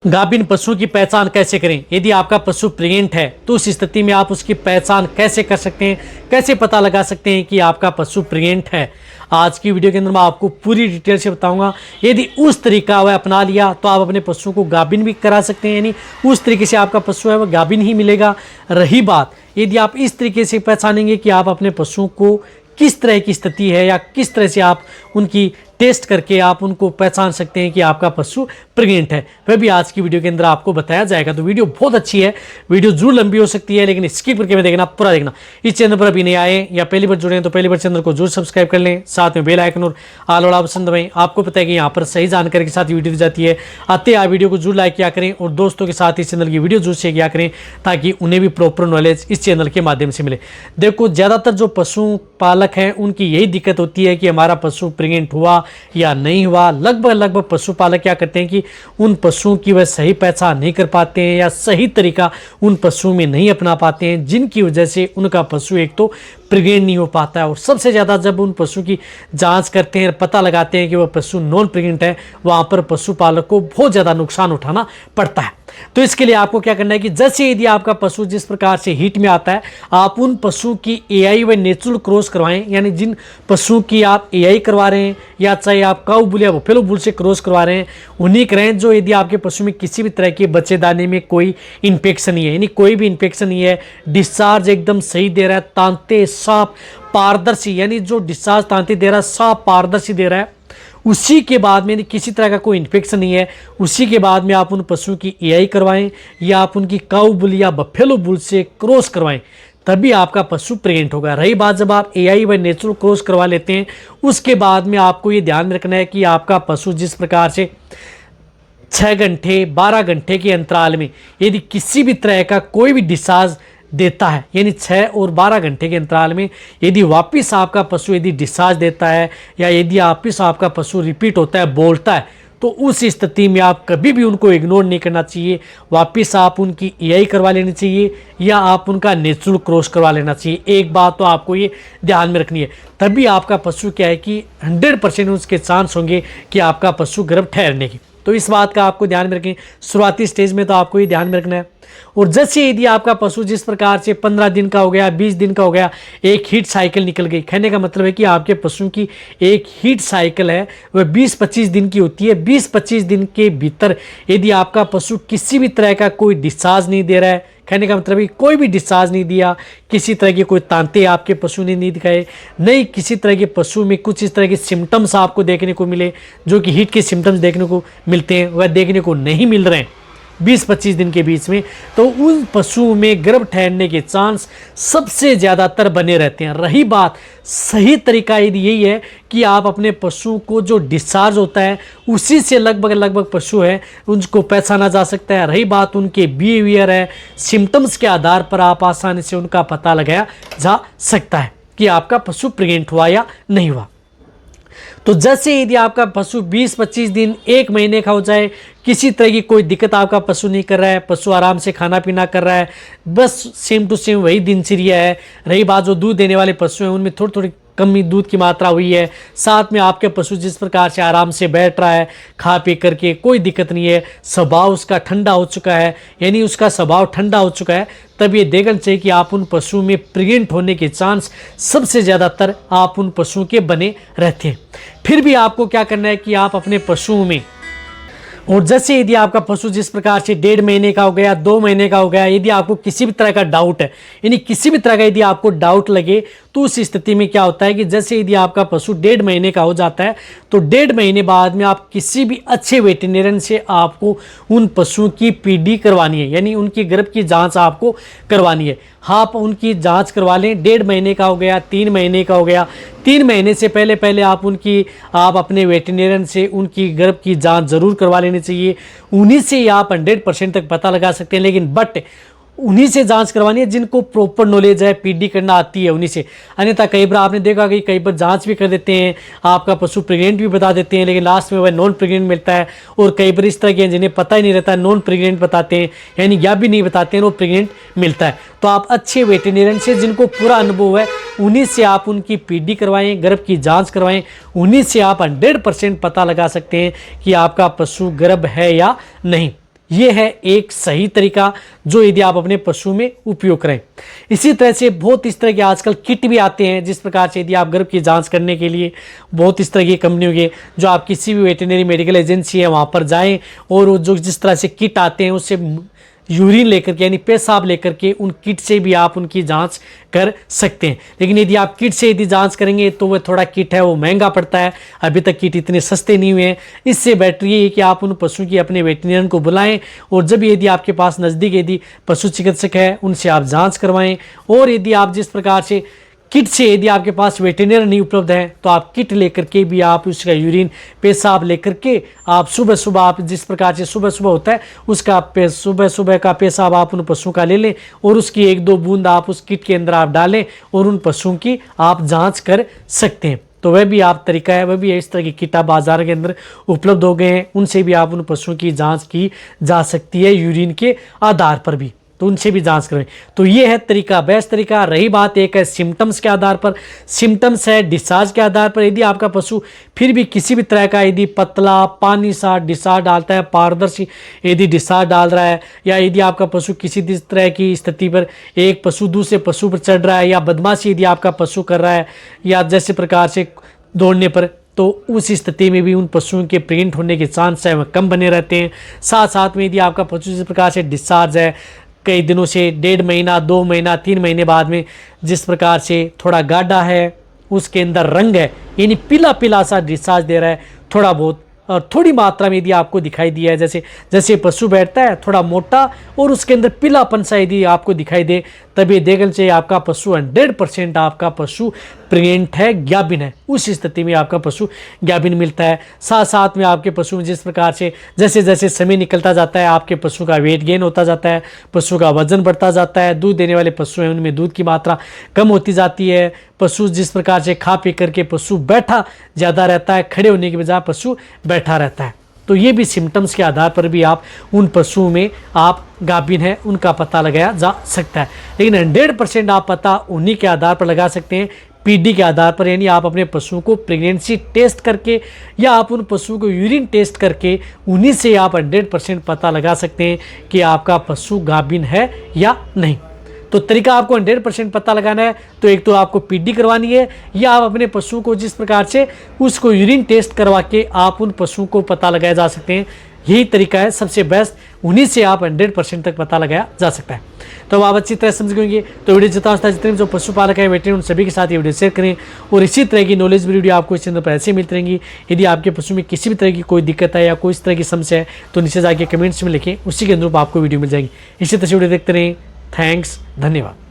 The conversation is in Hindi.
गाभिन पशुओं की पहचान कैसे करें। यदि आपका पशु प्रेग्नेंट है तो उस स्थिति में आप उसकी पहचान कैसे कर सकते हैं, कैसे पता लगा सकते हैं कि आपका पशु प्रेग्नेंट है। आज की वीडियो के अंदर मैं आपको पूरी डिटेल से बताऊंगा। यदि उस तरीका वह अपना लिया तो आप अपने पशु को गाभिन भी करा सकते हैं, यानी उस तरीके से आपका पशु है वह गाभिन ही मिलेगा। रही बात यदि आप इस तरीके से पहचानेंगे कि आप अपने पशु को किस तरह की स्थिति है या किस तरह से आप उनकी टेस्ट करके आप उनको पहचान सकते हैं कि आपका पशु प्रेग्नेंट है, वह भी आज की वीडियो के अंदर आपको बताया जाएगा। तो वीडियो बहुत अच्छी है, वीडियो जरूर लंबी हो सकती है लेकिन स्किप करके में देखना, पूरा देखना। इस चैनल पर अभी नहीं आए या पहली बार जुड़े हैं तो पहली बार चैनल को जरूर सब्सक्राइब कर लें, साथ में बेल आइकन और ऑल वाला ऑप्शन दबाएं। आपको पता है कि यहाँ पर सही जानकारी के साथ वीडियो दी जाती है। आते आप वीडियो को जरूर लाइक किया करें और दोस्तों के साथ इस चैनल की वीडियो जरूर शेयर किया करें ताकि उन्हें भी प्रॉपर नॉलेज इस चैनल के माध्यम से मिले। देखो, ज़्यादातर जो पशु पालक हैं उनकी यही दिक्कत होती है कि हमारा पशु प्रेग्नेंट हुआ या नहीं हुआ। लगभग पशुपालक क्या करते हैं कि उन पशुओं की वह सही पहचान नहीं कर पाते हैं या सही तरीका उन पशुओं में नहीं अपना पाते हैं, जिनकी वजह से उनका पशु एक तो प्रेग्नेंट नहीं हो पाता है। और सबसे ज़्यादा जब उन पशु की जांच करते हैं, पता लगाते हैं कि वह पशु नॉन प्रेग्नेंट है, वहाँ पर पशुपालक को बहुत ज़्यादा नुकसान उठाना पड़ता है। तो इसके लिए आपको क्या करना है कि जैसे यदि आपका पशु जिस प्रकार से हीट में आता है, आप उन पशु की एआई व नेचुरल क्रॉस करवाएं। यानी जिन पशुओं की आप एआई करवा रहे हैं या चाहे आप काऊ बुल या बफेलो बुल से क्रॉस करवा रहे हैं, उन्हीं कराएं जो यदि आपके पशु में किसी भी तरह के बच्चेदानी में कोई इन्फेक्शन नहीं है, यानी कोई भी इन्फेक्शन नहीं है, डिस्चार्ज एकदम सही दे रहा है, तांते साफ पारदर्शी, यानी जो डिस्चार्ज तांते दे रहा है साफ पारदर्शी दे रहा है, उसी के बाद में किसी तरह का कोई इन्फेक्शन नहीं है, उसी के बाद में आप उन पशुओं की एआई करवाएं या आप उनकी काऊ बुल या बफेलो बुल से क्रॉस करवाएं, तभी आपका पशु प्रेग्नेंट होगा। रही बात जब आप एआई व नेचुरल क्रॉस करवा लेते हैं, उसके बाद में आपको ये ध्यान रखना है कि आपका पशु जिस प्रकार से 6 घंटे 12 घंटे के अंतराल में यदि किसी भी तरह का कोई भी डिस्चार्ज देता है, यानी 6 और 12 घंटे के अंतराल में यदि वापस आपका पशु यदि डिस्चार्ज देता है या यदि वापस आपका पशु रिपीट होता है, बोलता है, तो उस स्थिति में आप कभी भी उनको इग्नोर नहीं करना चाहिए। वापस आप उनकी एआई करवा लेनी चाहिए या आप उनका नेचुरल क्रॉस करवा लेना चाहिए। एक बात तो आपको ये ध्यान में रखनी है, तभी आपका पशु क्या है कि 100% उसके चांस होंगे कि आपका पशु गर्भ ठहरने की। तो इस बात का आपको ध्यान में रखें। शुरुआती स्टेज में तो आपको ये ध्यान में रखना है। और जैसे यदि आपका पशु जिस प्रकार से 15 दिन का हो गया, 20 दिन का हो गया, एक हीट साइकिल निकल गई, कहने का मतलब है कि आपके पशु की एक हीट साइकिल है वह 20-25 दिन की होती है। 20-25 दिन के भीतर यदि आपका पशु किसी भी तरह का कोई डिस्चार्ज नहीं दे रहा है, कहने का मतलब है कोई भी डिस्चार्ज नहीं दिया, किसी तरह के कोई तांते आपके पशु ने नहीं दिखाए, नहीं किसी तरह के पशु में कुछ इस तरह के सिम्टम्स आपको देखने को मिले जो कि हीट के सिम्टम्स देखने को मिलते हैं, वह देखने को नहीं मिल रहे हैं 20-25 दिन के बीच में, तो उन पशुओं में गर्भ ठहरने के चांस सबसे ज़्यादातर बने रहते हैं। रही बात, सही तरीका यदि यही है कि आप अपने पशु को जो डिस्चार्ज होता है उसी से लगभग पशु है उनको पहचाना जा सकता है। रही बात उनके बिहेवियर है, सिम्टम्स के आधार पर आप आसानी से उनका पता लगाया जा सकता है कि आपका पशु प्रेग्नेंट हुआ या नहीं हुआ। तो जैसे यदि आपका पशु 20-25 दिन 1 महीने का हो जाए, किसी तरह की कोई दिक्कत आपका पशु नहीं कर रहा है, पशु आराम से खाना पीना कर रहा है, बस सेम टू सेम वही दिनचर्या है। रही बात जो दूध देने वाले पशु हैं उनमें थोड़ी थोड़ी कमी दूध की मात्रा हुई है, साथ में आपके पशु जिस प्रकार से आराम से बैठ रहा है, खा पी करके कोई दिक्कत नहीं है, स्वभाव उसका ठंडा हो चुका है, यानी उसका स्वभाव ठंडा हो चुका है, तब ये देखना चाहिए कि आप उन पशुओं में प्रेग्नेंट होने के चांस सबसे ज़्यादातर आप उन पशुओं के बने रहते हैं। फिर भी आपको क्या करना है कि आप अपने पशुओं में, और जैसे यदि आपका पशु जिस प्रकार से 1.5 महीने का हो गया, 2 महीने का हो गया, यदि आपको किसी भी तरह का डाउट है, यानी किसी भी तरह का यदि आपको डाउट लगे, तो उस स्थिति में क्या होता है कि जैसे यदि आपका पशु 1.5 महीने का हो जाता है तो 1.5 महीने बाद में आप किसी भी अच्छे वेटरनरियन से आपको उन पशुओं की पीडी करवानी है, यानी उनकी गर्भ की जांच आपको करवानी है। आप उनकी जांच करवा लें। 1.5 महीने का हो गया, 3 महीने का हो गया, 3 महीने से पहले आप अपने वेटरनरियन से उनकी गर्भ की जांच जरूर करवा लेनी चाहिए। उन्हीं से आप 100% तक पता लगा सकते हैं, लेकिन बट उन्हीं से जांच करवानी है जिनको प्रॉपर नॉलेज है, पीडी करना आती है उन्हीं से। अन्यथा कई बार आपने देखा कि कई बार जांच भी कर देते हैं, आपका पशु प्रेग्नेंट भी बता देते हैं, लेकिन लास्ट में वह नॉन प्रेग्नेंट मिलता है। और कई बार इस तरह के जिन्हें पता ही नहीं रहता नॉन प्रेग्नेंट बताते हैं, यानी या भी नहीं बताते हैं, वो प्रेग्नेंट मिलता है। तो आप अच्छे वेटरनरियन से जिनको पूरा अनुभव है उन्हीं से आप उनकी पीडी करवाएं, गर्भ की जाँच करवाएँ, उन्हीं से आप 100% पता लगा सकते हैं कि आपका पशु गर्भ है या नहीं। ये है एक सही तरीका जो यदि आप अपने पशु में उपयोग करें। इसी तरह से बहुत इस तरह के आजकल किट भी आते हैं, जिस प्रकार से यदि आप गर्भ की जांच करने के लिए बहुत इस तरह की कंपनियों के जो आप किसी भी वेटरनरी मेडिकल एजेंसी है वहाँ पर जाएं और वो जो जिस तरह से किट आते हैं उससे यूरिन लेकर के यानी पेशाब लेकर के उन किट से भी आप उनकी जांच कर सकते हैं। लेकिन यदि आप किट से यदि जांच करेंगे तो वह थोड़ा किट है वो महंगा पड़ता है, अभी तक किट इतने सस्ते नहीं हुए हैं। इससे बेटर ये है कि आप उन पशु की अपने वेटरनियन को बुलाएं और जब यदि आपके पास नज़दीक यदि पशु चिकित्सक है उनसे आप जाँच करवाएँ। और यदि आप जिस प्रकार से किट से यदि आपके पास वेटरनरी नहीं उपलब्ध है तो आप किट लेकर के भी आप उसका यूरिन पेशाब लेकर के आप सुबह सुबह आप जिस प्रकार से सुबह सुबह होता है उसका सुबह सुबह का पेशाब आप उन पशुओं का ले लें और उसकी 1-2 बूंद आप उस किट के अंदर आप डालें और उन पशुओं की आप जांच कर सकते हैं। तो वह भी आप तरीका है, वह भी इस तरह की किट बाजार के अंदर उपलब्ध हो गए हैं, उनसे भी आप उन पशुओं की जाँच की जा सकती है यूरिन के आधार पर भी, तो उनसे भी जांच करें। तो ये है तरीका, बेस्ट तरीका। रही बात एक है सिम्टम्स के आधार पर, सिम्टम्स है डिस्चार्ज के आधार पर। यदि आपका पशु फिर भी किसी भी तरह का यदि पतला पानी सा डिस्चार्ज डालता है, पारदर्शी यदि डिस्चार्ज डाल रहा है, या यदि आपका पशु किसी तरह की स्थिति पर एक पशु दूसरे पशु पर चढ़ रहा है, या बदमाशी यदि आपका पशु कर रहा है, या जैसे प्रकार से दौड़ने पर, तो उस स्थिति में भी उन पशुओं के प्रेग्नेंट होने के चांस है वह कम बने रहते हैं। साथ साथ में यदि आपका पशु जिस प्रकार से डिस्चार्ज है कई दिनों से 1.5 महीना 2 महीना 3 महीने बाद में जिस प्रकार से थोड़ा गाढ़ा है, उसके अंदर रंग है यानी पीला पीला सा डिस्चार्ज दे रहा है थोड़ा बहुत, और थोड़ी मात्रा में यदि आपको दिखाई दिया है, जैसे जैसे पशु बैठता है थोड़ा मोटा और उसके अंदर पीलापन सा यदि आपको दिखाई दे, तब ये देखना चाहिए आपका पशु 100% आपका पशु प्रेग्नेंट है, ज्ञाबिन है। उस स्थिति में आपका पशु ज्ञाबिन मिलता है। साथ साथ में आपके पशु में जिस प्रकार से जैसे जैसे समय निकलता जाता है आपके पशु का वेट गेन होता जाता है, पशु का वजन बढ़ता जाता है, दूध देने वाले पशु हैं उनमें दूध की मात्रा कम होती जाती है, पशु जिस प्रकार से खा पी करके पशु बैठा ज़्यादा रहता है, खड़े होने के बजाय पशु बैठा रहता है। तो ये भी सिम्टम्स के आधार पर भी आप उन पशुओं में आप गाभिन है उनका पता लगाया जा सकता है। लेकिन 100% आप पता उन्हीं के आधार पर लगा सकते हैं, पीडी के आधार पर, यानी आप अपने पशुओं को प्रेगनेंसी टेस्ट करके या आप उन पशुओं को यूरिन टेस्ट करके उन्हीं से आप 100% पता लगा सकते हैं कि आपका पशु गाभिन है या नहीं। तो तरीका आपको 100% पता लगाना है तो एक तो आपको पीडी करवानी है, या आप अपने पशुओं को जिस प्रकार से उसको यूरिन टेस्ट करवा के आप उन पशुओं को पता लगाया जा सकते हैं। यही तरीका है सबसे बेस्ट, उन्हीं से आप 100% तक पता लगाया जा सकता है। तो अब आप अच्छी तरह समझ गएंगे। तो वीडियो जितना जितने जो पशुपालक है वेटरनरी उन सभी के साथ ये वीडियो शेयर करें और इसी तरह की नॉलेज वीडियो आपको इस चैनल पर ऐसे मिलती रहेंगी। यदि आपके पशु में किसी भी तरह की कोई दिक्कत है या कोई इस तरह की समस्या है तो नीचे जाके कमेंट्स में लिखें, उसी के अनुरूप आपको वीडियो मिल जाएगी। इसी तरह से वीडियो देखते रहें। थैंक्स, धन्यवाद।